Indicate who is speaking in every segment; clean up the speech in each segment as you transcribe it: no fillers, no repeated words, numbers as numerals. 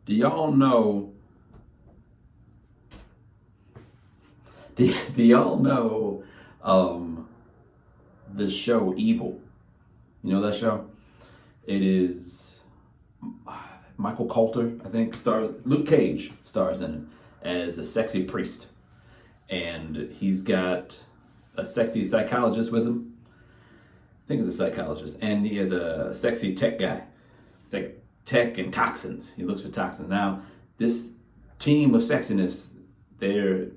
Speaker 1: Do y'all know? Do y'all know the show Evil? You know that show? It is Michael Coulter, I think. Luke Cage stars in it as a sexy priest, and he's got a sexy psychologist with him. I think it's a psychologist, and he has a sexy tech guy, tech and toxins. He looks for toxins. Now, this team of sexiness, they're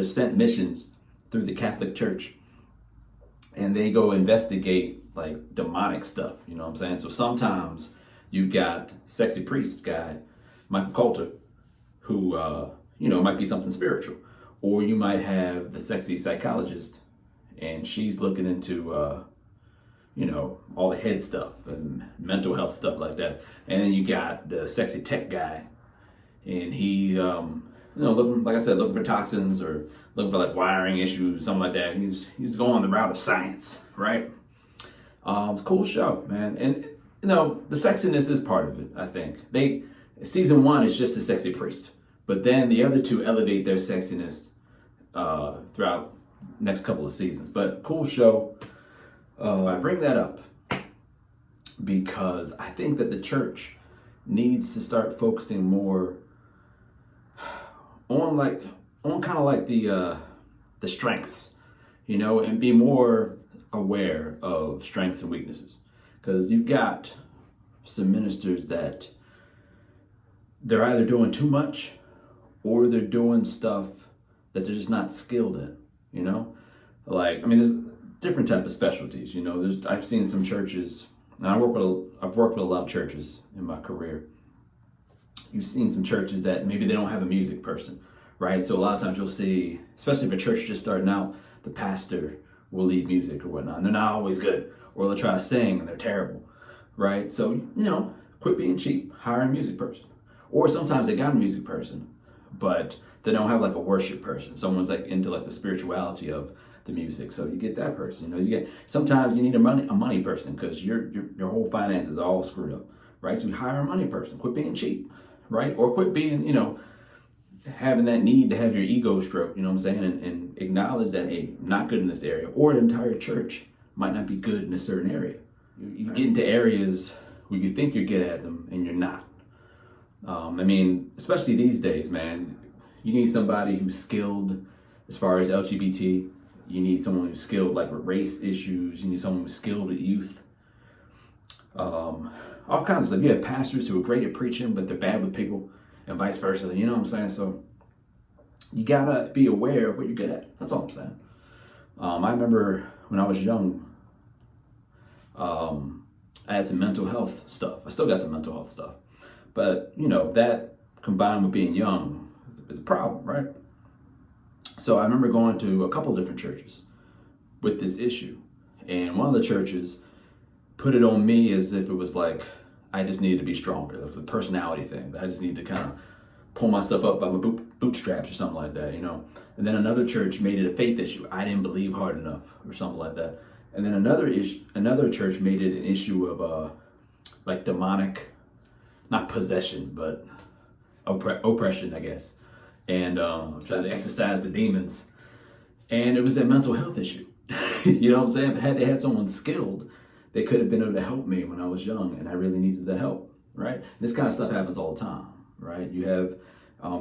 Speaker 1: sent missions through the Catholic Church, and they go investigate like demonic stuff. You know what I'm saying? So sometimes you've got sexy priest guy, Michael Coulter, who might be something spiritual, or you might have the sexy psychologist, and she's looking into all the head stuff and mental health stuff like that. And then you got the sexy tech guy, and he, looking, like I said, looking for toxins or looking for like wiring issues, something like that. He's going the route of science, right? It's a cool show, man. And, the sexiness is part of it, I think. Season 1 is just a sexy priest, but then the other two elevate their sexiness throughout next couple of seasons. But cool show. I bring that up because I think that the church needs to start focusing more on kind of like the strengths, and be more aware of strengths and weaknesses. Because you've got some ministers that they're either doing too much or they're doing stuff that they're just not skilled in, there's different type of specialties. I've seen some churches, and I've worked with a lot of churches in my career. You've seen some churches that maybe they don't have a music person, right? So a lot of times you'll see, especially if a church just starting out, the pastor will lead music or whatnot, and they're not always good, or they'll try to sing and they're terrible, right? So, quit being cheap, hire a music person. Or sometimes they got a music person, but they don't have like a worship person. Someone's like into like the spirituality of the music. So you get that person, sometimes you need a money person because your whole finances are all screwed up, right? So you hire a money person, quit being cheap, right? Or quit being, having that need to have your ego stroke, and acknowledge that, hey, I'm not good in this area, or the entire church might not be good in a certain area. You get into areas where you think you're good at them and you're not. Especially these days, man, you need somebody who's skilled as far as LGBT. You need someone who's skilled like with race issues. You need someone who's skilled with youth. All kinds of stuff. You have pastors who are great at preaching, but they're bad with people, and vice versa. You know what I'm saying? So you gotta be aware of what you're good at. That's all I'm saying. I remember when I was young, I had some mental health stuff. I still got some mental health stuff. But, that combined with being young is a problem, right? So I remember going to a couple of different churches with this issue. And one of the churches put it on me as if it was like I just needed to be stronger. It was a personality thing. I just needed to kind of pull myself up by my bootstraps or something like that, And then another church made it a faith issue. I didn't believe hard enough or something like that. And then another church made it an issue of like demonic, not possession, but oppression, I guess. And so they exorcise the demons. And it was a mental health issue. You know what I'm saying? If they had someone skilled, they could have been able to help me when I was young and I really needed the help, right? This kind of stuff happens all the time, right? You have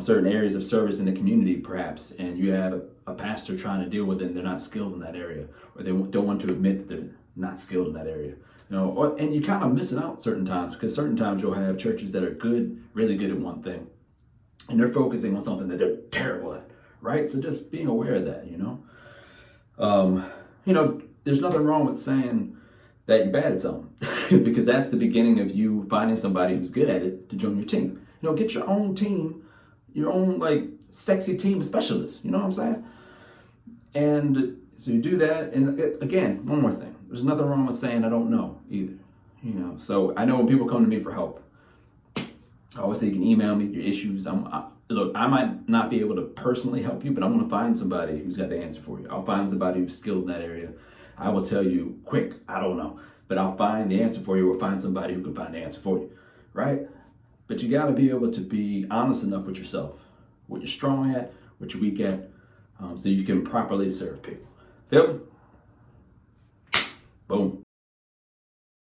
Speaker 1: certain areas of service in the community, perhaps, and you have a pastor trying to deal with it and they're not skilled in that area, or they don't want to admit that they're not skilled in that area. And you're kind of missing out certain times, because certain times you'll have churches that are good, really good at one thing, and they're focusing on something that they're terrible at, right? So just being aware of that, there's nothing wrong with saying that you're bad at something, because that's the beginning of you finding somebody who's good at it to join your team. Get your own team, your own like sexy team of specialists. You know what I'm saying? And so you do that, and again, one more thing. There's nothing wrong with saying I don't know either. So I know when people come to me for help, I always say you can email me your issues. Look, I might not be able to personally help you, but I'm going to find somebody who's got the answer for you. I'll find somebody who's skilled in that area. I will tell you quick, I don't know, but I'll find the answer for you, or find somebody who can find the answer for you, right? But you got to be able to be honest enough with yourself, what you're strong at, what you're weak at, so you can properly serve people. Feel me? Boom.